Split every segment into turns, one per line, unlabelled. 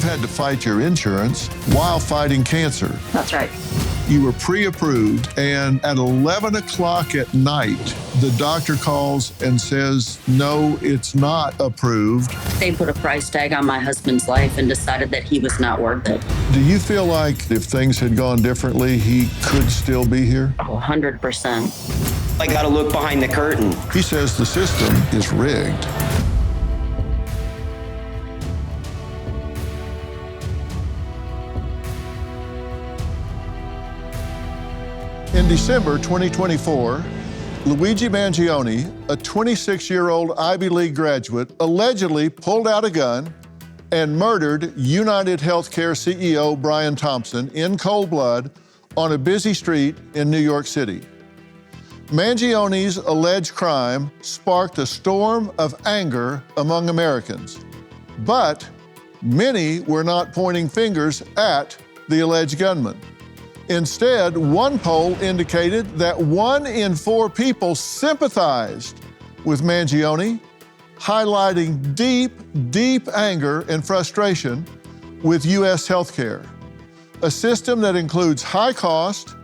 you've had to fight your insurance while fighting cancer.
That's right.
You were pre-approved, and at 11 o'clock at night, the doctor calls and says, no, it's not approved.
They put a price tag on my husband's life and decided that he was not worth it.
Do you feel like if things had gone differently, he could still be here?
Oh, 100%.
I got to look behind the curtain.
He says the system is rigged. In December 2024, Luigi Manion, a 26-year-old Ivy League graduate, allegedly pulled out a gun and murdered UnitedHealthcare CEO Brian Thompson in cold blood on a busy street in New York City. Manion's alleged crime sparked a storm of anger among Americans, but many were not pointing fingers at the alleged gunman. Instead, one poll indicated that 1 in 4 people sympathized with Manion, highlighting deep anger and frustration with U.S. healthcare, a system that includes high cost,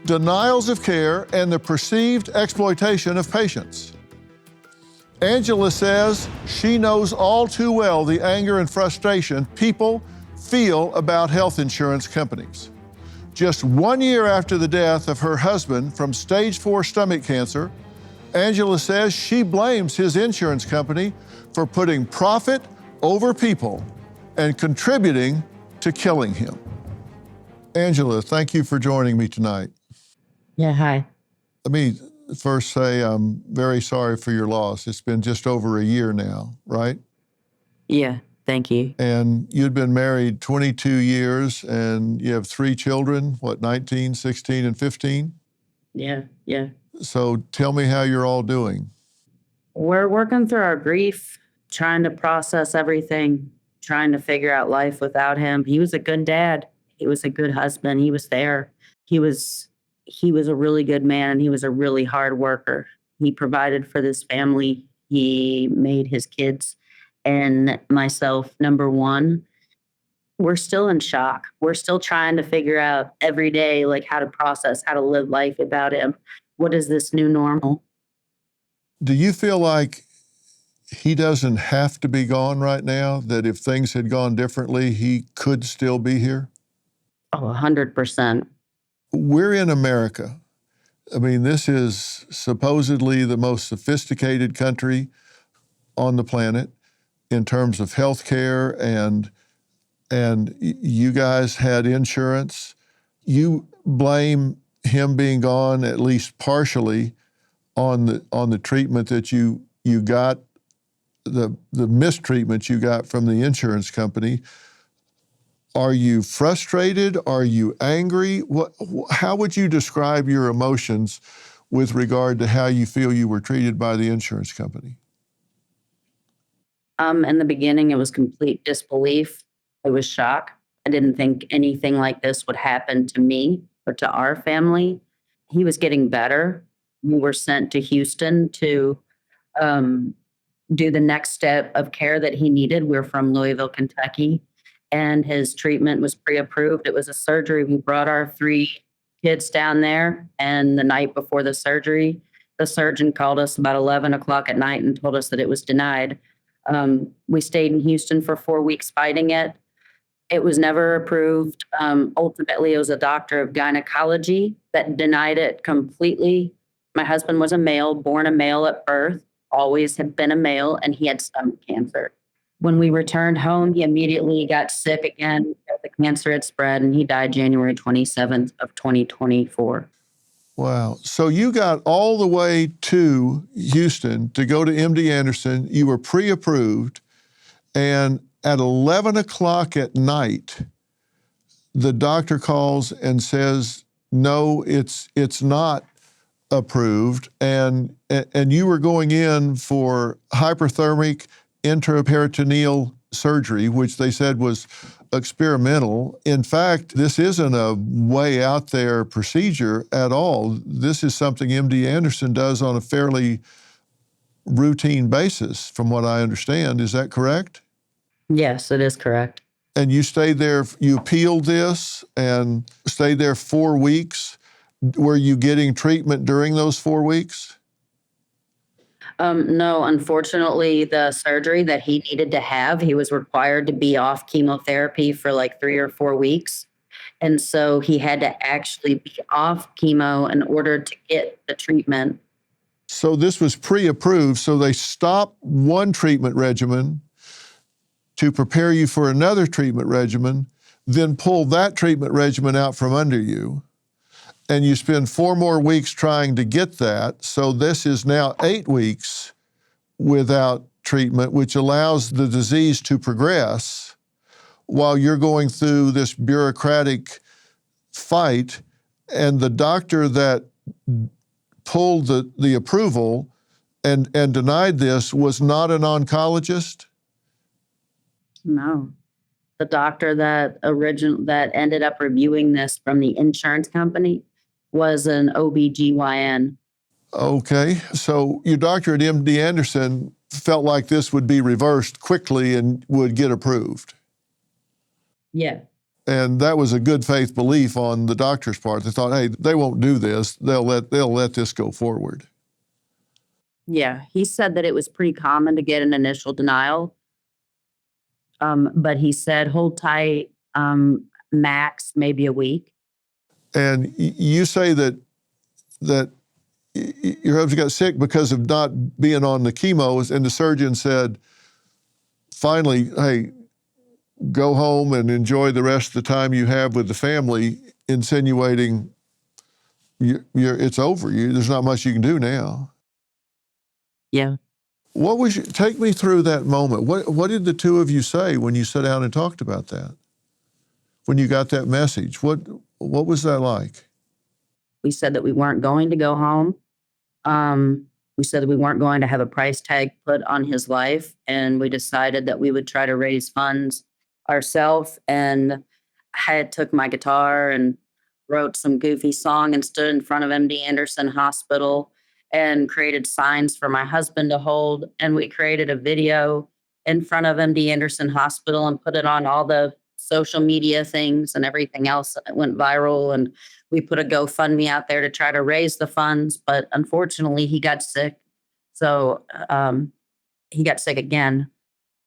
denials of care, and the perceived exploitation of patients. Angela says she knows all too well the anger and frustration people feel about health insurance companies. Just 1 year after the death of her husband from stage 4 stomach cancer, Angela says she blames his insurance company for putting profit over people and contributing to killing him. Angela, thank you for joining me tonight.
Yeah, hi.
Let me first say I'm very sorry for your loss. It's been just over a year now, right?
Yeah, thank you.
And you'd been married 22 years and you have 3 children, 19, 16, and 15?
Yeah.
So tell me how you're all doing.
We're working through our grief, trying to process everything, trying to figure out life without him. He was a good dad. He was a good husband. He was there. He was a really good man. He was a really hard worker. He provided for this family. He made his kids and myself number one. We're still in shock. We're still trying to figure out every day, like how to process, how to live life without him. What is this new normal?
Do you feel like he doesn't have to be gone right now, that if things had gone differently, he could still be here?
Oh, 100%.
We're in America. I mean, this is supposedly the most sophisticated country on the planet in terms of healthcare, and you guys had insurance. You blame him being gone at least partially on the treatment that you got, the mistreatment you got from the insurance company. Are you frustrated? Are you angry? How would you describe your emotions with regard to how you feel you were treated by the insurance company?
In the beginning, it was complete disbelief. It was shock. I didn't think anything like this would happen to me or to our family. He was getting better. We were sent to Houston to do the next step of care that he needed. We're from Louisville, Kentucky, and his treatment was pre-approved. It was a surgery. We brought our 3 kids down there, and the night before the surgery, the surgeon called us about 11 o'clock at night and told us that it was denied. We stayed in Houston for 4 weeks fighting it. It was never approved. Ultimately, it was a doctor of gynecology that denied it completely. My husband was a male, born a male at birth, always had been a male, and he had stomach cancer. When we returned home, he immediately got sick again. The cancer had spread, and he died January 27th of 2024.
Wow. So you got all the way to Houston to go to MD Anderson. You were pre-approved, and at 11 o'clock at night, the doctor calls and says, no, it's not approved. And you were going in for hyperthermic intraperitoneal surgery, which they said was experimental. In fact, this isn't a way out there procedure at all. This is something MD Anderson does on a fairly routine basis, from what I understand. Is that correct?
Yes, it is correct.
And you stayed there, you appealed this and stayed there 4 weeks. Were you getting treatment during those 4 weeks?
No, unfortunately, the surgery that he needed to have, he was required to be off chemotherapy for like 3 or 4 weeks. And so he had to actually be off chemo in order to get the treatment.
So this was pre-approved, so they stopped one treatment regimen to prepare you for another treatment regimen, then pull that treatment regimen out from under you, and you spend 4 more weeks trying to get that. So this is now 8 weeks without treatment, which allows the disease to progress while you're going through this bureaucratic fight. And the doctor that pulled the approval and denied this was not an oncologist?
No. The doctor that ended up reviewing this from the insurance company was an OBGYN.
Okay, so your doctor at MD Anderson felt like this would be reversed quickly and would get approved.
Yeah.
And that was a good faith belief on the doctor's part. They thought, hey, they won't do this. They'll let this go forward.
Yeah. He said that it was pretty common to get an initial denial. But he said, hold tight, max maybe a week.
And you say that your husband got sick because of not being on the chemo, and the surgeon said, finally, hey, go home and enjoy the rest of the time you have with the family, insinuating it's over. There's not much you can do now.
Yeah.
Take me through that moment. What did the two of you say when you sat down and talked about that? When you got that message, what was that like?
We said that we weren't going to go home. We said that we weren't going to have a price tag put on his life, and we decided that we would try to raise funds ourselves. And I took my guitar and wrote some goofy song and stood in front of MD Anderson Hospital and created signs for my husband to hold. And we created a video in front of MD Anderson Hospital and put it on all the social media things and everything else. It went viral, and we put a GoFundMe out there to try to raise the funds. But unfortunately, he got sick. So he got sick again.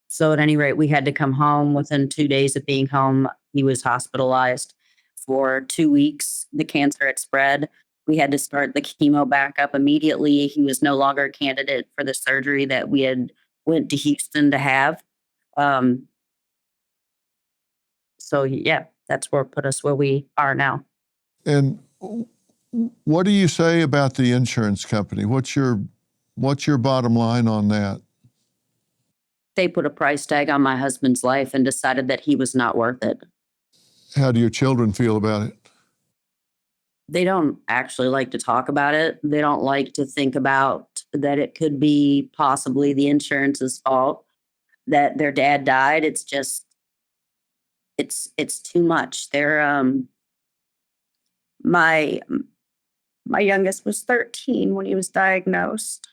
So at any rate, we had to come home. Within 2 days of being home, he was hospitalized for 2 weeks. The cancer had spread. We had to start the chemo back up immediately. He was no longer a candidate for the surgery that we had went to Houston to have. So yeah, that's where it put us where we are now.
And what do you say about the insurance company? What's your bottom line on that?
They put a price tag on my husband's life and decided that he was not worth it.
How do your children feel about it?
They don't actually like to talk about it. They don't like to think about that it could be possibly the insurance's fault that their dad died. It's just, it's too much. My youngest was 13 when he was diagnosed.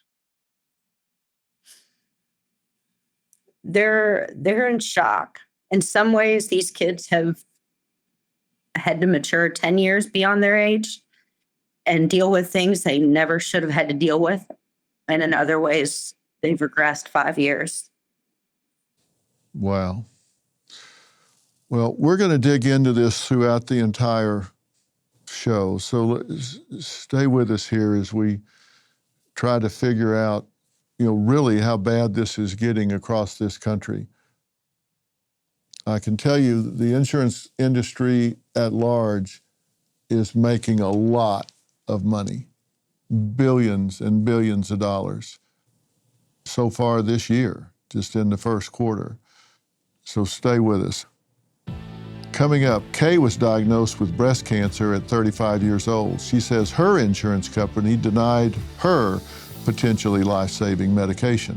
They're in shock. In some ways, these kids have had to mature 10 years beyond their age and deal with things they never should have had to deal with. And in other ways, they've regressed 5 years.
Wow. Well, we're going to dig into this throughout the entire show. So stay with us here as we try to figure out, really how bad this is getting across this country. I can tell you the insurance industry at large is making a lot of money, billions and billions of dollars so far this year, just in the first quarter. So stay with us. Coming up, Kay was diagnosed with breast cancer at 35 years old. She says her insurance company denied her potentially life-saving medication.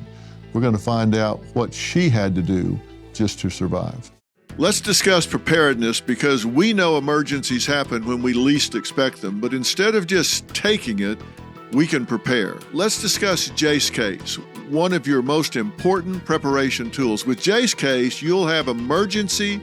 We're going to find out what she had to do just to survive. Let's discuss preparedness, because we know emergencies happen when we least expect them, but instead of just taking it, we can prepare. Let's discuss Jace Case, one of your most important preparation tools. With Jace Case, you'll have emergency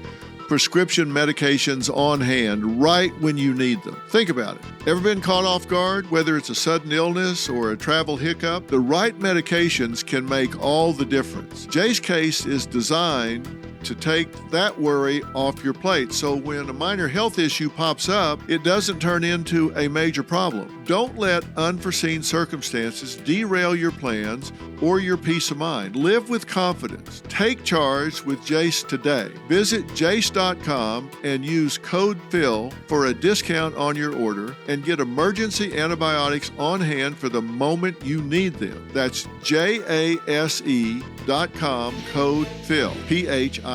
prescription medications on hand right when you need them. Think about it. Ever been caught off guard? Whether it's a sudden illness or a travel hiccup, the right medications can make all the difference. Jay's case is designed to take that worry off your plate. So when a minor health issue pops up, it doesn't turn into a major problem. Don't let unforeseen circumstances derail your plans or your peace of mind. Live with confidence. Take charge with Jace today. Visit jace.com and use code PHIL for a discount on your order and get emergency antibiotics on hand for the moment you need them. That's JASE.com, code PHIL, PHIL.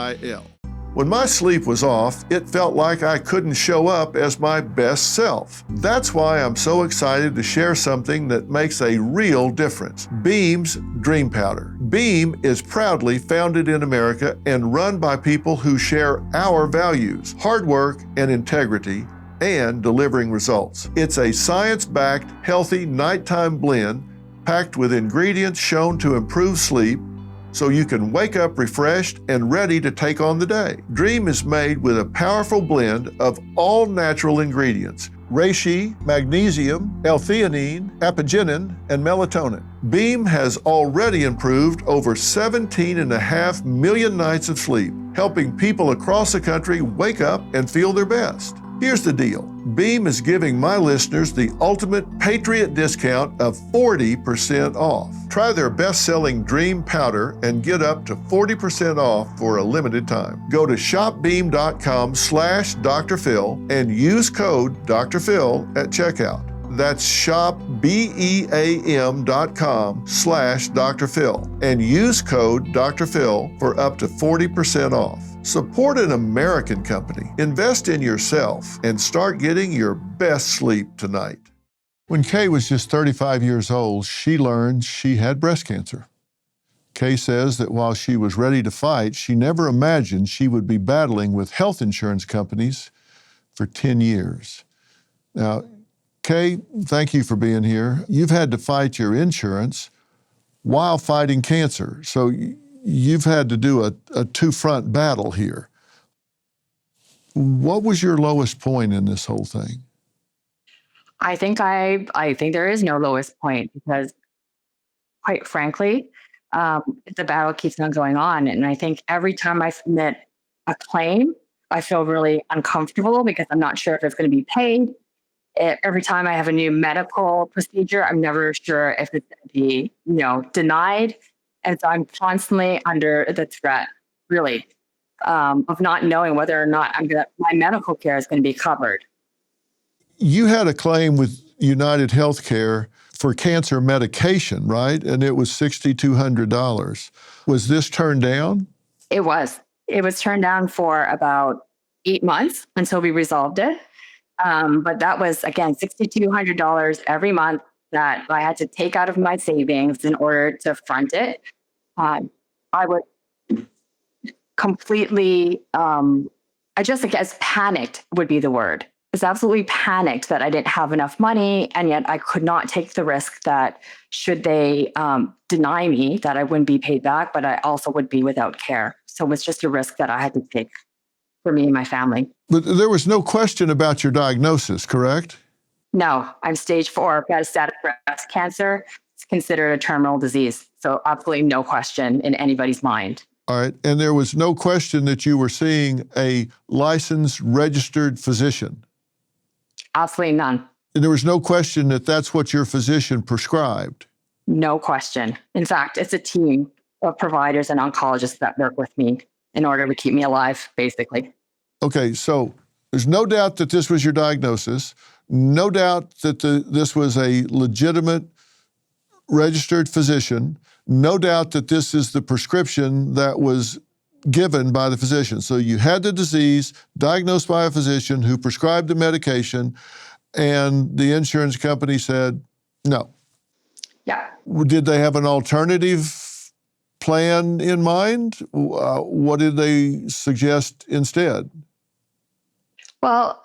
When my sleep was off, it felt like I couldn't show up as my best self. That's why I'm so excited to share something that makes a real difference. Beam's Dream Powder. Beam is proudly founded in America and run by people who share our values, hard work and integrity, and delivering results. It's a science-backed, healthy nighttime blend packed with ingredients shown to improve sleep, so you can wake up refreshed and ready to take on the day. Dream is made with a powerful blend of all natural ingredients: reishi, magnesium, L-theanine, apigenin, and melatonin. Beam has already improved over 17.5 million nights of sleep, helping people across the country wake up and feel their best. Here's the deal. Beam is giving my listeners the ultimate Patriot discount of 40% off. Try their best-selling Dream Powder and get up to 40% off for a limited time. Go to shopbeam.com/Dr. Phil and use code Dr. Phil at checkout. That's shopbeam.com/Dr. Phil and use code Dr. Phil for up to 40% off. Support an American company, invest in yourself, and start getting your best sleep tonight. When Kay was just 35 years old, she learned she had breast cancer. Kay says that while she was ready to fight, she never imagined she would be battling with health insurance companies for 10 years. Now, Kay, thank you for being here. You've had to fight your insurance while fighting cancer. So you've had to do a two-front battle here. What was your lowest point in this whole thing?
I think there is no lowest point because, quite frankly, the battle keeps on going on. And I think every time I submit a claim, I feel really uncomfortable because I'm not sure if it's going to be paid. Every time I have a new medical procedure, I'm never sure if it's going to be, denied. And so I'm constantly under the threat, really, of not knowing whether or not my medical care is going to be covered.
You had a claim with UnitedHealthcare for cancer medication, right? And it was $6,200. Was this turned down?
It was. It was turned down for about 8 months until we resolved it. But that was, again, $6,200 every month that I had to take out of my savings in order to front it. I was completely, I guess panicked would be the word. I was absolutely panicked that I didn't have enough money, and yet I could not take the risk that should they deny me, that I wouldn't be paid back, but I also would be without care. So it was just a risk that I had to take for me and my family.
But there was no question about your diagnosis, correct?
No, I'm stage 4 metastatic breast cancer. It's considered a terminal disease. So absolutely no question in anybody's mind.
All right. And there was no question that you were seeing a licensed, registered physician?
Absolutely none.
And there was no question that that's what your physician prescribed?
No question. In fact, it's a team of providers and oncologists that work with me in order to keep me alive, basically.
Okay, so there's no doubt that this was your diagnosis, no doubt that this was a legitimate registered physician, no doubt that this is the prescription that was given by the physician. So you had the disease diagnosed by a physician who prescribed the medication, and the insurance company said no.
Yeah.
Did they have an alternative plan in mind? What did they suggest instead?
Well,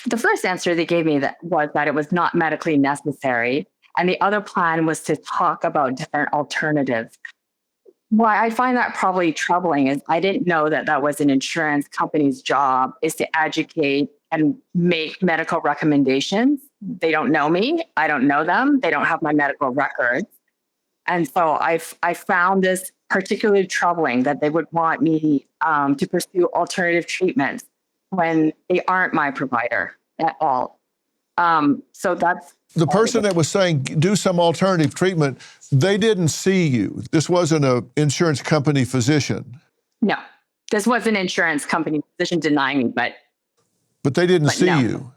the first answer they gave me was that it was not medically necessary. And the other plan was to talk about different alternatives. Why I find that probably troubling is I didn't know that that was an insurance company's job, is to educate and make medical recommendations. They don't know me. I don't know them. They don't have my medical records. And so I found this particularly troubling that they would want me to pursue alternative treatments when they aren't my provider at all. So that's
The person that was saying do some alternative treatment, they didn't see you. This wasn't an insurance company physician.
no. This was an insurance company physician denying me, but
But they didn't see
no.
you.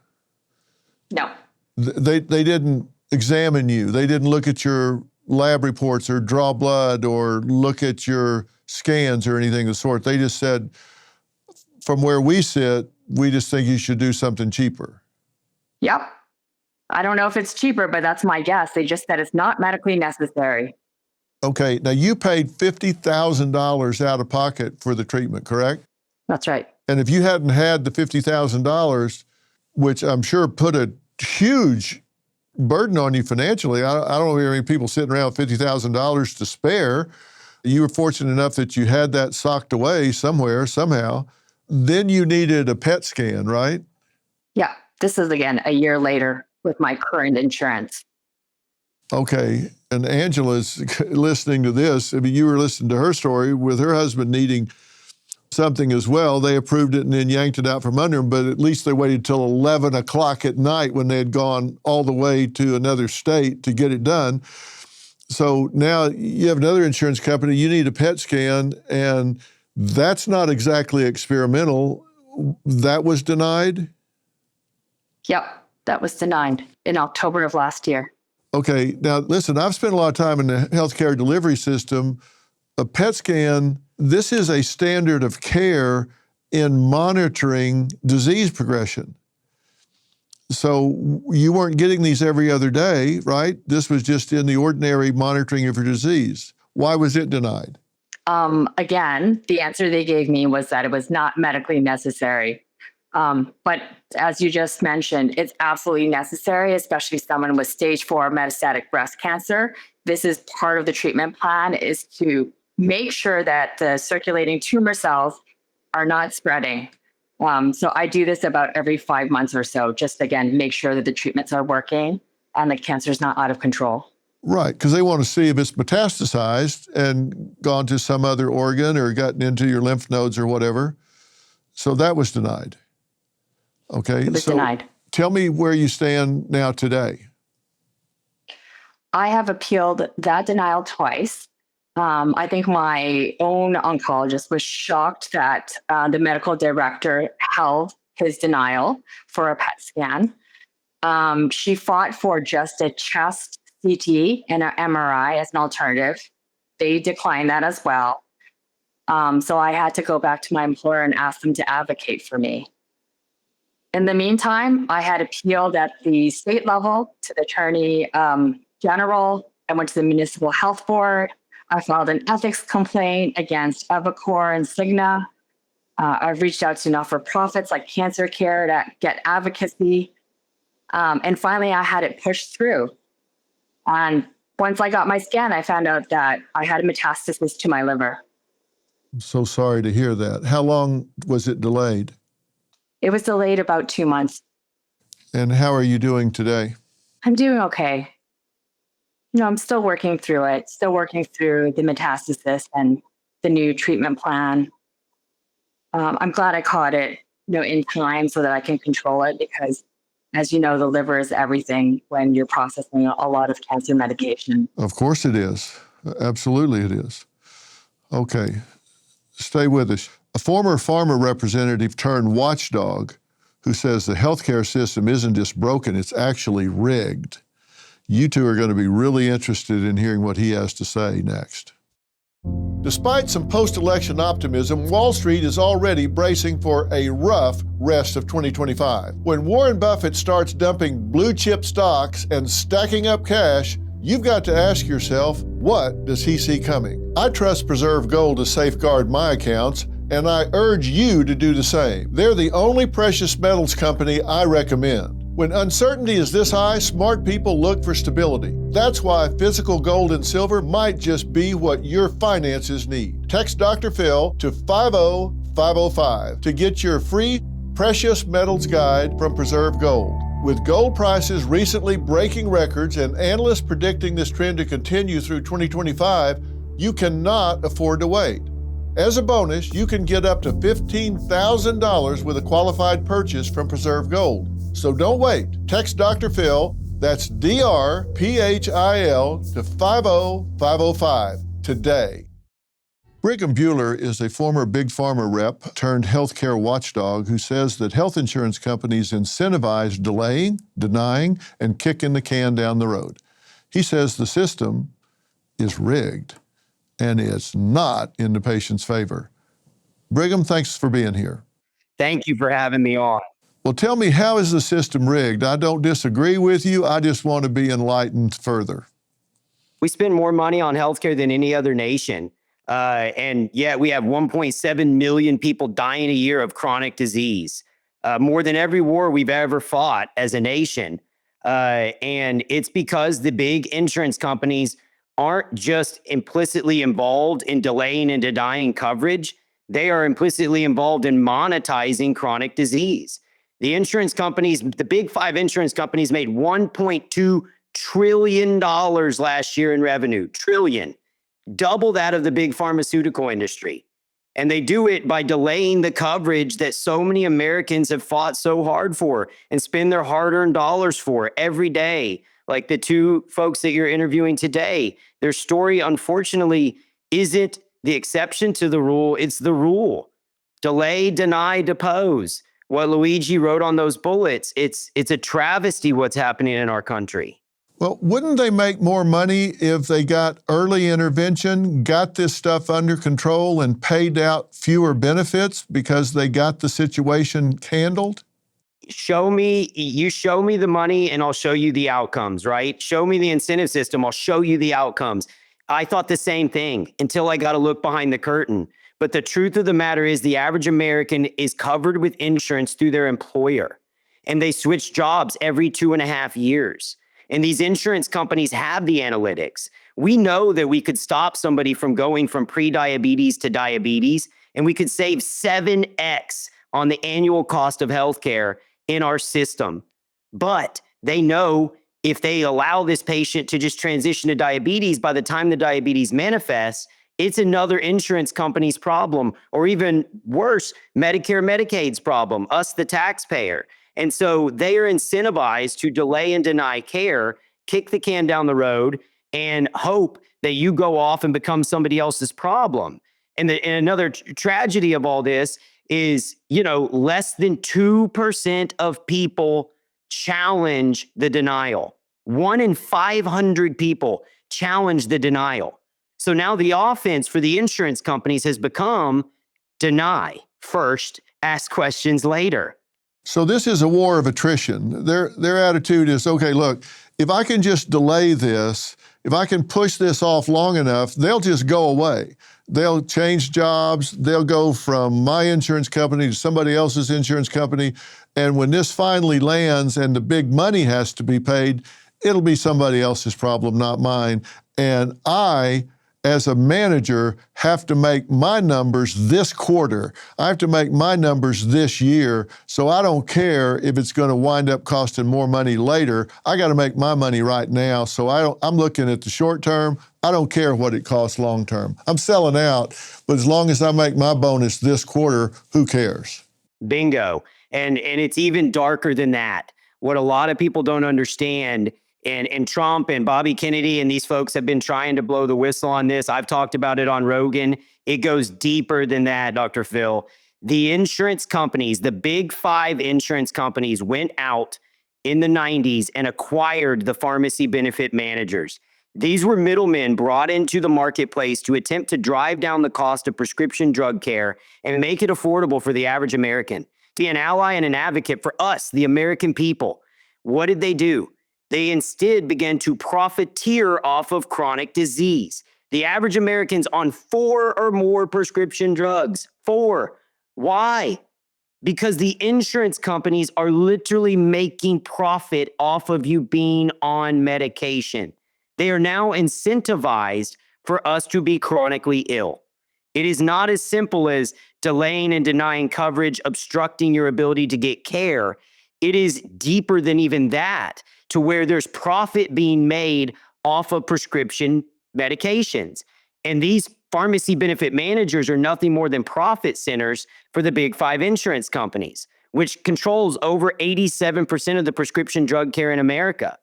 No.
They didn't examine you. They didn't look at your lab reports or draw blood or look at your scans or anything of the sort. They just said, from where we sit, we just think you should do something cheaper.
Yep. I don't know if it's cheaper, but that's my guess. They just said it's not medically necessary.
Okay, now you paid $50,000 out of pocket for the treatment, correct?
That's right.
And if you hadn't had the $50,000, which I'm sure put a huge burden on you financially, I don't know very many people sitting around with $50,000 to spare. You were fortunate enough that you had that socked away somewhere, somehow. Then you needed a PET scan, right?
Yeah. This is again a year later with my current insurance.
Okay, and Angela's listening to this. I mean, you were listening to her story with her husband needing something as well. They approved it and then yanked it out from under him, but at least they waited till 11 o'clock at night when they had gone all the way to another state to get it done. So now you have another insurance company, you need a PET scan, and that's not exactly experimental. That was denied?
Yep. That was denied in October of last year.
Okay, now listen, I've spent a lot of time in the healthcare delivery system. A PET scan, this is a standard of care in monitoring disease progression. So you weren't getting these every other day, right? This was just in the ordinary monitoring of your disease. Why was it denied?
Again, the answer they gave me was that it was not medically necessary. But as you just mentioned, it's absolutely necessary, especially someone with stage 4 metastatic breast cancer. This is part of the treatment plan, is to make sure that the circulating tumor cells are not spreading. So I do this about every 5 months or so, just again, make sure that the treatments are working and the cancer is not out of control.
Right, because they want to see if it's metastasized and gone to some other organ or gotten into your lymph nodes or whatever. So that was denied. Okay,
It was
so
denied.
tell me where you stand now today.
I have appealed that denial twice. I think my own oncologist was shocked that the medical director held his denial for a PET scan. She fought for just a chest CT and an MRI as an alternative. They declined that as well. So I had to go back to my employer and ask them to advocate for me. In the meantime, I had appealed at the state level to the Attorney General. I went to the Municipal Health Board. I filed an ethics complaint against Evacor and Cigna. I've reached out to not-for-profits like Cancer Care to get advocacy. And finally, I had it pushed through. And once I got my scan, I found out that I had a metastasis to my liver.
I'm so sorry to hear that. How long was it delayed?
It was delayed about 2 months.
And how are you doing today?
I'm doing okay. You know, I'm still working through it, still working through the metastasis and the new treatment plan. I'm glad I caught it, in time so that I can control it because, as you know, the liver is everything when you're processing a lot of cancer medication.
Of course it is. Absolutely it is. Okay, stay with us. A former farmer representative turned watchdog who says the healthcare system isn't just broken, it's actually rigged. You two are going to be really interested in hearing what he has to say next. Despite some post-election optimism, Wall Street is already bracing for a rough rest of 2025. When Warren Buffett starts dumping blue chip stocks and stacking up cash, you've got to ask yourself, what does he see coming? I trust Preserve Gold to safeguard my accounts, and I urge you to do the same. They're the only precious metals company I recommend. When uncertainty is this high, smart people look for stability. That's why physical gold and silver might just be what your finances need. Text Dr. Phil to 50505 to get your free precious metals guide from Preserve Gold. With gold prices recently breaking records and analysts predicting this trend to continue through 2025, you cannot afford to wait. As a bonus, you can get up to $15,000 with a qualified purchase from Preserve Gold. So don't wait. Text Dr. Phil, that's DRPHIL, to 50505 today. Brigham Buhler is a former Big Pharma rep turned healthcare watchdog who says that health insurance companies incentivize delaying, denying, and kicking the can down the road. He says the system is rigged and it's not in the patient's favor. Brigham, thanks for being here.
Thank you for having me on.
Well, tell me, how is the system rigged? I don't disagree with you. I just want to be enlightened further.
We spend more money on healthcare than any other nation. And yet we have 1.7 million people dying a year of chronic disease, more than every war we've ever fought as a nation. And it's because the big insurance companies aren't just implicitly involved in delaying and denying coverage. They are implicitly involved in monetizing chronic disease. The insurance companies, the big five insurance companies, made $1.2 trillion last year in revenue. Trillion. Double that of the big pharmaceutical industry. And they do it by delaying the coverage that so many Americans have fought so hard for and spend their hard-earned dollars for every day. Like the two folks that you're interviewing today, their story, unfortunately, isn't the exception to the rule. It's the rule. Delay, deny, depose. What Luigi wrote on those bullets, it's a travesty what's happening in our country.
Well, wouldn't they make more money if they got early intervention, got this stuff under control, and paid out fewer benefits because they got the situation handled?
You show me the money and I'll show you the outcomes, right? Show me the incentive system, I'll show you the outcomes. I thought the same thing until I got to look behind the curtain. But the truth of the matter is the average American is covered with insurance through their employer, and they switch jobs every 2.5 years. And these insurance companies have the analytics. We know that we could stop somebody from going from pre-diabetes to diabetes, and we could save 7x on the annual cost of healthcare in our system. But they know if they allow this patient to just transition to diabetes, by the time the diabetes manifests, it's another insurance company's problem, or even worse, Medicare, Medicaid's problem, us, the taxpayer. And so they are incentivized to delay and deny care, kick the can down the road, and hope that you go off and become somebody else's problem. And another tragedy of all this is, less than 2% of people challenge the denial. 1 in 500 people challenge the denial. So now the offense for the insurance companies has become deny first, ask questions later.
So this is a war of attrition. Their attitude is, okay, look, if I can just delay this, if I can push this off long enough, they'll just go away. They'll change jobs. They'll go from my insurance company to somebody else's insurance company. And when this finally lands and the big money has to be paid, it'll be somebody else's problem, not mine. And I, as a manager, have to make my numbers this quarter. I have to make my numbers this year. So I don't care if it's going to wind up costing more money later. I got to make my money right now. So I'm looking at the short term. I don't care what it costs long term. I'm selling out, but as long as I make my bonus this quarter, who cares?
Bingo. And it's even darker than that. What a lot of people don't understand, and Trump and Bobby Kennedy and these folks have been trying to blow the whistle on this. I've talked about it on Rogan. It goes deeper than that, Dr. Phil. The insurance companies, the big five insurance companies, went out in the 90s and acquired the pharmacy benefit managers. These were middlemen brought into the marketplace to attempt to drive down the cost of prescription drug care and make it affordable for the average American. Be an ally and an advocate for us, the American people. What did they do? They instead began to profiteer off of chronic disease. The average American's on 4 or more prescription drugs. 4. Why? because the insurance companies are literally making profit off of you being on medication. They are now incentivized for us to be chronically ill. It is not as simple as delaying and denying coverage, obstructing your ability to get care. It is deeper than even that, to where there's profit being made off of prescription medications. And these pharmacy benefit managers are nothing more than profit centers for the big five insurance companies, which controls over 87% of the prescription drug care in America.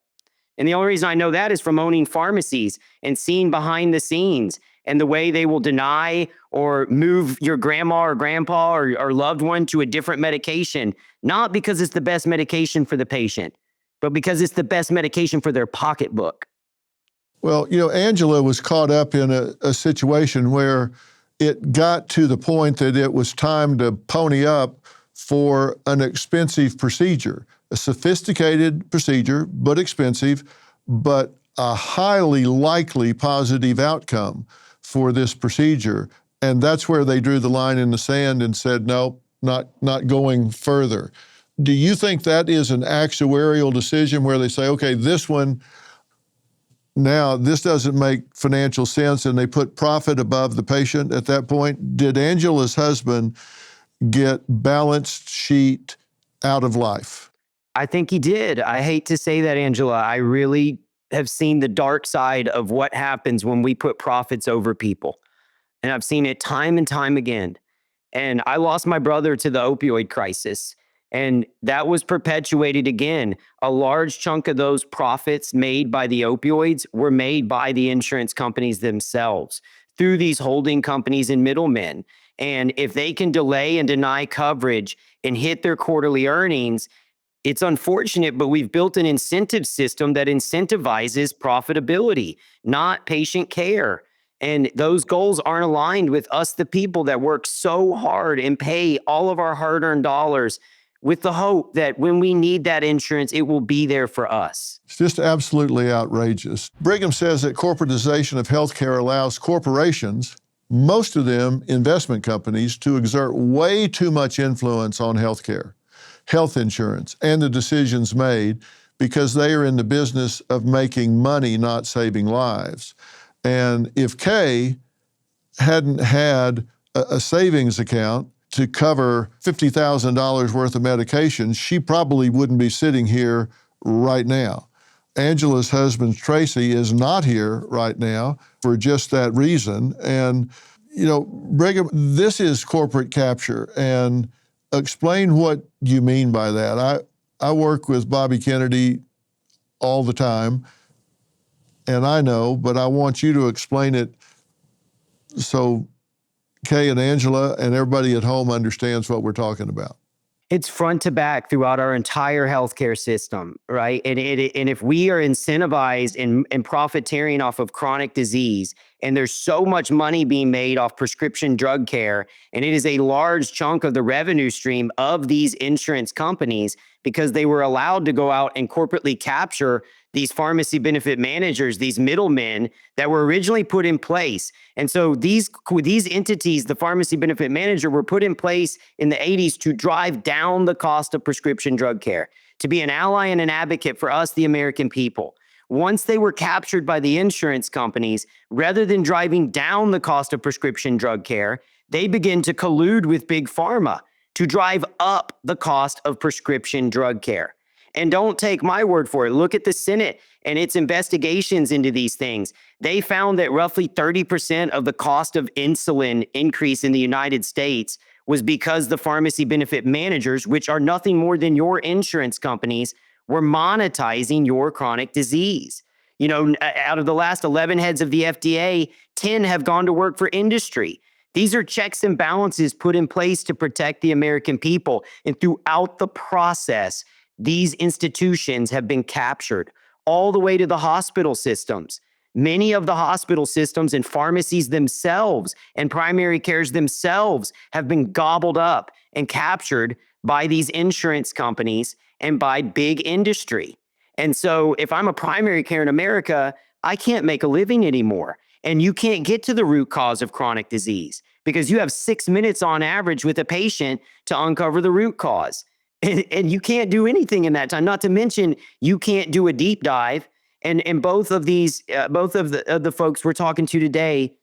And the only reason I know that is from owning pharmacies and seeing behind the scenes and the way they will deny or move your grandma or grandpa or loved one to a different medication, not because it's the best medication for the patient, but because it's the best medication for their pocketbook.
Well, Angela was caught up in a situation where it got to the point that it was time to pony up for an expensive procedure, a sophisticated procedure, but expensive, but a highly likely positive outcome for this procedure. And that's where they drew the line in the sand and said, no, not going further. Do you think that is an actuarial decision where they say, okay, this one, now this doesn't make financial sense, and they put profit above the patient at that point? Did Angela's husband get balance sheet out of life?
I think he did. I hate to say that, Angela. I really have seen the dark side of what happens when we put profits over people. And I've seen it time and time again. And I lost my brother to the opioid crisis. And that was perpetuated again. A large chunk of those profits made by the opioids were made by the insurance companies themselves through these holding companies and middlemen. And if they can delay and deny coverage and hit their quarterly earnings, it's unfortunate, but we've built an incentive system that incentivizes profitability, not patient care. And those goals aren't aligned with us, the people that work so hard and pay all of our hard-earned dollars with the hope that when we need that insurance, it will be there for us.
It's just absolutely outrageous. Brigham says that corporatization of healthcare allows corporations, most of them investment companies, to exert way too much influence on healthcare, health insurance, and the decisions made because they are in the business of making money, not saving lives. And if Kay hadn't had a savings account to cover $50,000 worth of medications, she probably wouldn't be sitting here right now. Angela's husband, Tracy, is not here right now for just that reason. And, Brigham, this is corporate capture. And explain what you mean by that. I work with Bobby Kennedy all the time, and I know, but I want you to explain it so Kay and Angela and everybody at home understands what we're talking about.
It's front to back throughout our entire healthcare system, right? And if we are incentivized and profiteering off of chronic disease, and there's so much money being made off prescription drug care, and it is a large chunk of the revenue stream of these insurance companies because they were allowed to go out and corporately capture these pharmacy benefit managers, these middlemen that were originally put in place. And so these entities, the pharmacy benefit manager, were put in place in the 80s to drive down the cost of prescription drug care, to be an ally and an advocate for us, the American people. Once they were captured by the insurance companies, rather than driving down the cost of prescription drug care, they begin to collude with Big Pharma to drive up the cost of prescription drug care. And don't take my word for it. Look at the Senate and its investigations into these things. They found that roughly 30% of the cost of insulin increase in the United States was because the pharmacy benefit managers, which are nothing more than your insurance companies, were monetizing your chronic disease. Out of the last 11 heads of the FDA, 10 have gone to work for industry. These are checks and balances put in place to protect the American people. And throughout the process, these institutions have been captured all the way to the hospital systems. Many of the hospital systems and pharmacies themselves and primary cares themselves have been gobbled up and captured by these insurance companies and by big industry. And so if I'm a primary care in America, I can't make a living anymore. And you can't get to the root cause of chronic disease because you have 6 minutes on average with a patient to uncover the root cause. And you can't do anything in that time, not to mention you can't do a deep dive. And both of these, both of the folks we're talking to today,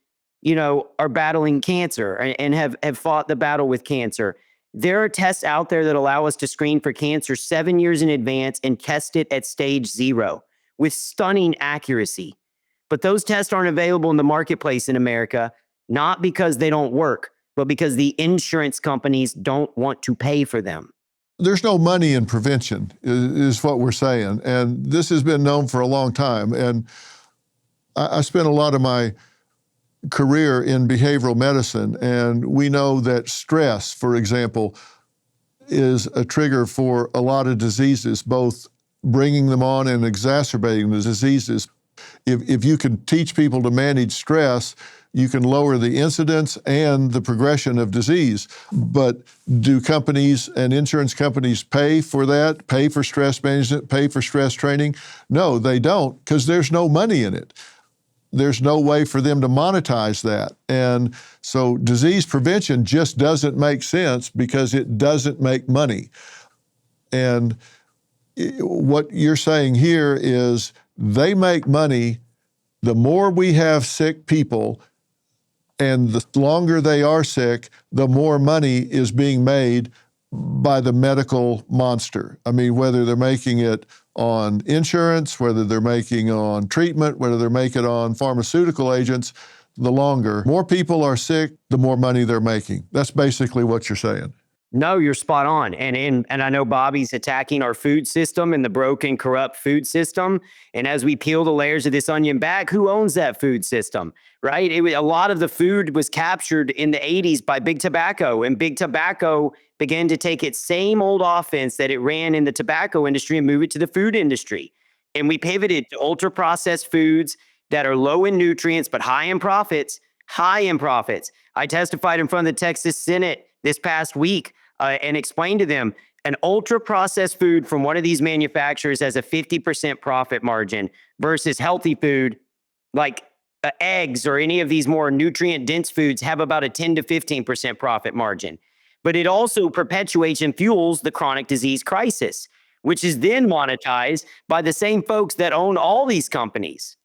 are battling cancer and have fought the battle with cancer. There are tests out there that allow us to screen for cancer 7 years in advance and test it at stage 0 with stunning accuracy. But those tests aren't available in the marketplace in America, not because they don't work, but because the insurance companies don't want to pay for them.
There's no money in prevention, is what we're saying. And this has been known for a long time. And I spent a lot of my career in behavioral medicine, and we know that stress, for example, is a trigger for a lot of diseases, both bringing them on and exacerbating the diseases. If you can teach people to manage stress, you can lower the incidence and the progression of disease. But do companies and insurance companies pay for that, pay for stress management, pay for stress training? No, they don't, because there's no money in it. There's no way for them to monetize that. And so disease prevention just doesn't make sense because it doesn't make money. And what you're saying here is they make money. The more we have sick people and the longer they are sick, the more money is being made by the medical monster. I mean, whether they're making it on insurance, whether they're making on treatment, whether they're making on pharmaceutical agents, the longer more people are sick, the more money they're making. That's basically what you're saying.
No, you're spot on. And I know Bobby's attacking our food system and the broken, corrupt food system. And as we peel the layers of this onion back, who owns that food system, right? A lot of the food was captured in the 80s by Big Tobacco, and Big Tobacco began to take its same old offense that it ran in the tobacco industry and move it to the food industry. And we pivoted to ultra-processed foods that are low in nutrients, but high in profits, I testified in front of the Texas Senate this past week and explained to them an ultra-processed food from one of these manufacturers has a 50% profit margin versus healthy food like eggs or any of these more nutrient-dense foods have about a 10 to 15% profit margin. But it also perpetuates and fuels the chronic disease crisis, which is then monetized by the same folks that own all these companies.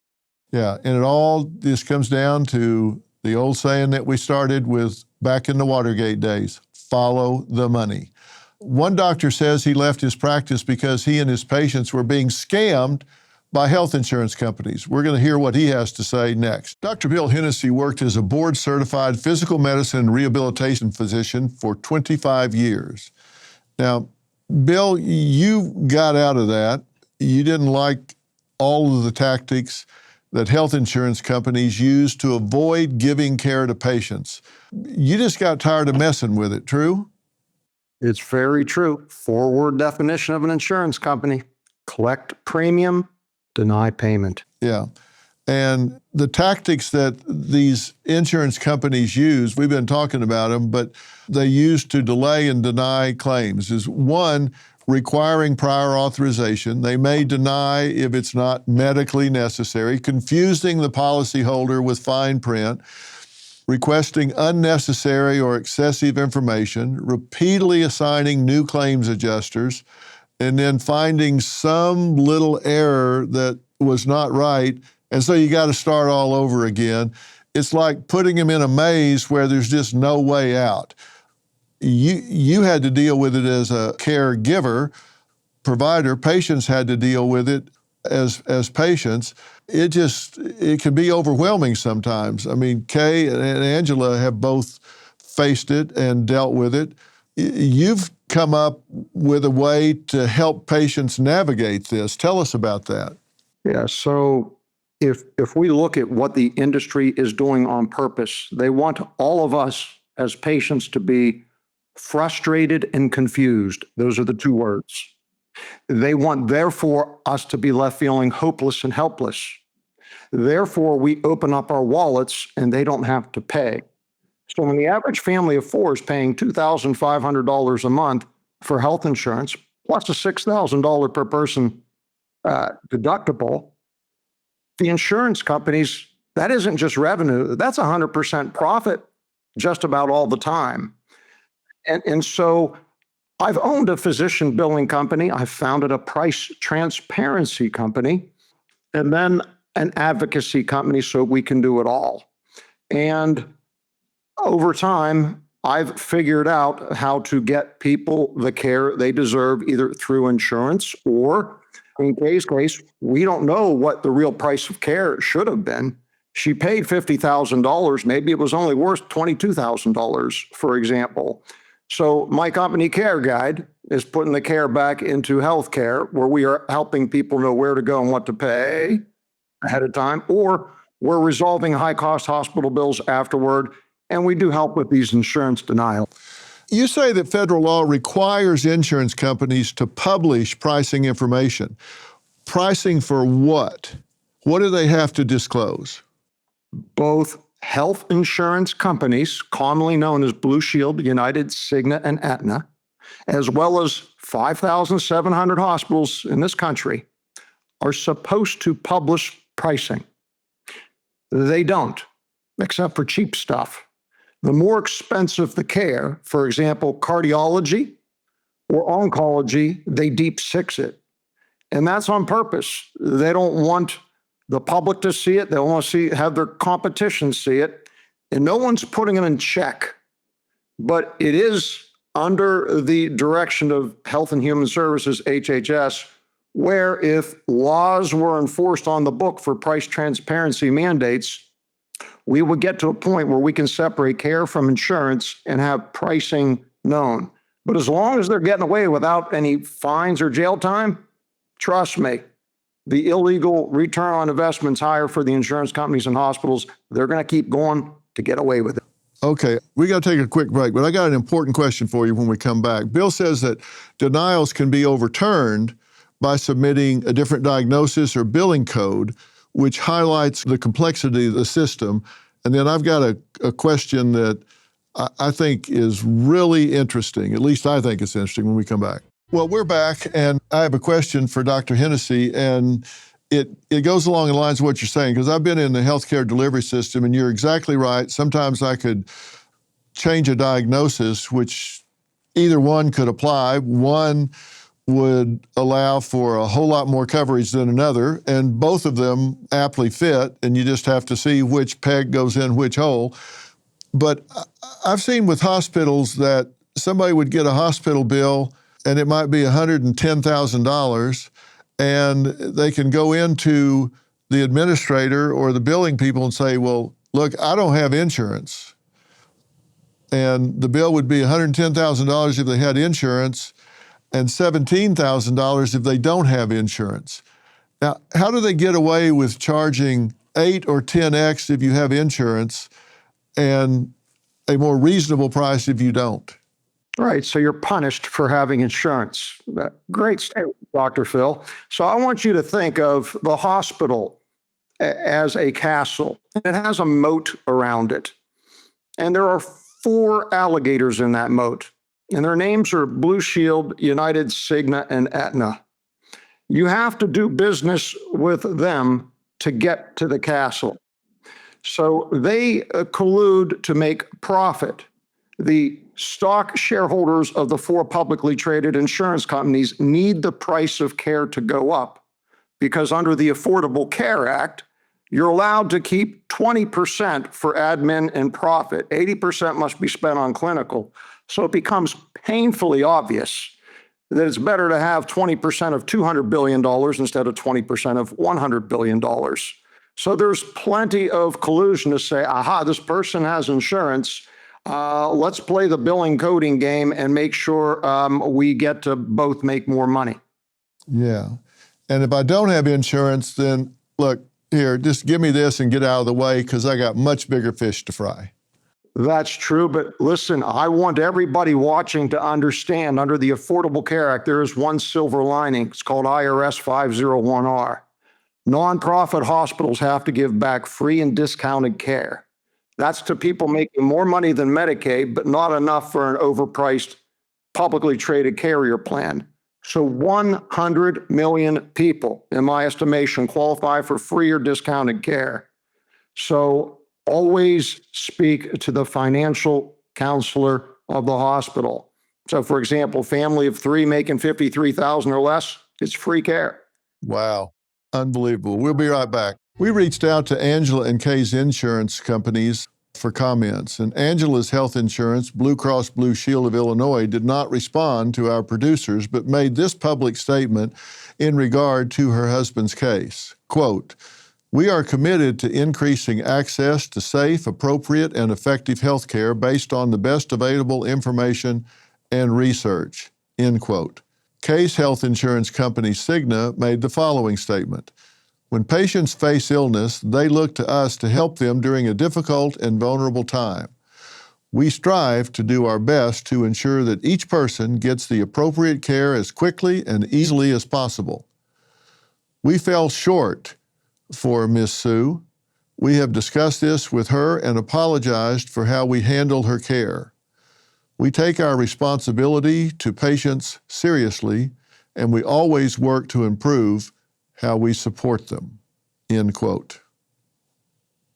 Yeah, and it all just comes down to the old saying that we started with back in the Watergate days: follow the money. One doctor says he left his practice because he and his patients were being scammed by health insurance companies. We're going to hear what he has to say next. Dr. Bill Hennessy worked as a board-certified physical medicine and rehabilitation physician for 25 years. Now, Bill, you got out of that. You didn't like all of the tactics that health insurance companies use to avoid giving care to patients. You just got tired of messing with it, true?
It's very true. Four-word definition of an insurance company: collect premium, deny payment.
Yeah. And the tactics that these insurance companies use, we've been talking about them, but they use to delay and deny claims is one, requiring prior authorization. They may deny if it's not medically necessary, confusing the policyholder with fine print, requesting unnecessary or excessive information, repeatedly assigning new claims adjusters, and then finding some little error that was not right, and so you got to start all over again. It's like putting them in a maze where there's just no way out. You had to deal with it as a caregiver, provider. Patients had to deal with it as patients. It can be overwhelming sometimes. I mean, Kay and Angela have both faced it and dealt with it. You've come up with a way to help patients navigate this. Tell us about that.
Yeah, so if we look at what the industry is doing on purpose, they want all of us as patients to be frustrated and confused. Those are the two words. They want, therefore, us to be left feeling hopeless and helpless. Therefore, we open up our wallets and they don't have to pay. So when the average family of four is paying $2,500 a month for health insurance, plus a $6,000 per person deductible, the insurance companies, that isn't just revenue, that's 100% profit. just about all the time. And so I've owned a physician billing company. I've founded a price transparency company, and then an advocacy company so we can do it all. And over time, I've figured out how to get people the care they deserve, either through insurance or, in Kay's case, we don't know what the real price of care should have been. She paid $50,000. Maybe it was only worth $22,000, for example. So my company, Careguide, is putting the care back into healthcare, where we are helping people know where to go and what to pay ahead of time, or we're resolving high-cost hospital bills afterward, and we do help with these insurance denials.
You say that federal law requires insurance companies to publish pricing information. Pricing for what? What do they have to disclose?
Both health insurance companies, commonly known as Blue Shield, United, Cigna, and Aetna, as well as 5,700 hospitals in this country, are supposed to publish pricing. They don't, except for cheap stuff. The more expensive the care, for example, cardiology or oncology, they deep six it. And that's on purpose. They don't want the public to see it. They want to have their competition see it. And no one's putting it in check. But it is under the direction of Health and Human Services, HHS, where if laws were enforced on the book for price transparency mandates, we would get to a point where we can separate care from insurance and have pricing known. But as long as they're getting away without any fines or jail time, trust me, the illegal return on investment's higher for the insurance companies and hospitals. They're going to keep going to get away with it.
Okay, we got to take a quick break, but I got an important question for you when we come back. Bill says that denials can be overturned by submitting a different diagnosis or billing code, which highlights the complexity of the system. And then I've got a question that I think is really interesting. At least I think it's interesting when we come back. Well, we're back, and I have a question for Dr. Hennessy, and it goes along the lines of what you're saying, because I've been in the healthcare delivery system, and you're exactly right. Sometimes I could change a diagnosis, which either one could apply. One would allow for a whole lot more coverage than another, and both of them aptly fit, and you just have to see which peg goes in which hole. But I've seen with hospitals that somebody would get a hospital bill, and it might be $110,000, and they can go into the administrator or the billing people and say, well, look, I don't have insurance. And the bill would be $110,000 if they had insurance, and $17,000 if they don't have insurance. Now, how do they get away with charging 8 or 10x if you have insurance and a more reasonable price if you don't?
Right, so you're punished for having insurance. Great statement, Dr. Phil. So I want you to think of the hospital as a castle. It has a moat around it. And there are 4 alligators in that moat. And their names are Blue Shield, United, Cigna, and Aetna. You have to do business with them to get to the castle. So they collude to make profit. The stock shareholders of the 4 publicly traded insurance companies need the price of care to go up, because under the Affordable Care Act, you're allowed to keep 20% for admin and profit. 80% must be spent on clinical. So it becomes painfully obvious that it's better to have 20% of $200 billion instead of 20% of $100 billion. So there's plenty of collusion to say, aha, this person has insurance. Let's play the billing coding game and make sure we get to both make more money.
Yeah. And if I don't have insurance, then look, here, just give me this and get out of the way, because I got much bigger fish to fry.
That's true, but listen, I want everybody watching to understand under the Affordable Care Act, there is one silver lining. It's called IRS 501R. Nonprofit hospitals have to give back free and discounted care. That's to people making more money than Medicaid, but not enough for an overpriced publicly traded carrier plan. So 100 million people, in my estimation, qualify for free or discounted care. So always speak to the financial counselor of the hospital. So for example, family of 3 making 53,000 or less, it's free care.
Wow. Unbelievable. We'll be right back. We reached out to Angela and Kay's insurance companies for comments, and Angela's health insurance, Blue Cross Blue Shield of Illinois, did not respond to our producers, but made this public statement in regard to her husband's case. Quote, "We are committed to increasing access to safe, appropriate, and effective health care based on the best available information and research." End quote. Kay's health insurance company, Cigna, made the following statement. "When patients face illness, they look to us to help them during a difficult and vulnerable time. We strive to do our best to ensure that each person gets the appropriate care as quickly and easily as possible. We fell short for Miss Sue. We have discussed this with her and apologized for how we handled her care. We take our responsibility to patients seriously, and we always work to improve how we support them." End quote.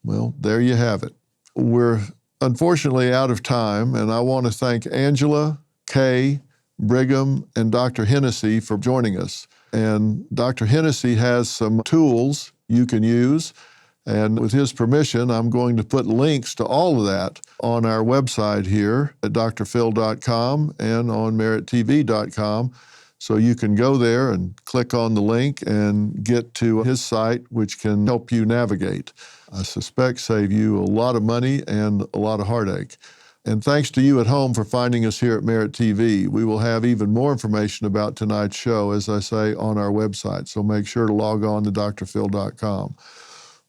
Well, there you have it. We're unfortunately out of time, and I want to thank Angela, Kay, Brigham, and Dr. Hennessy for joining us. And Dr. Hennessy has some tools you can use, and with his permission, I'm going to put links to all of that on our website here at drphil.com and on merittv.com. So you can go there and click on the link and get to his site, which can help you navigate. I suspect save you a lot of money and a lot of heartache. And thanks to you at home for finding us here at Merit TV. We will have even more information about tonight's show, as I say, on our website. So make sure to log on to drphil.com.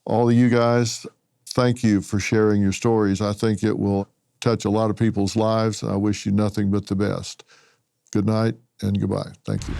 All of you guys, thank you for sharing your stories. I think it will touch a lot of people's lives. I wish you nothing but the best. Good night and goodbye. Thank you.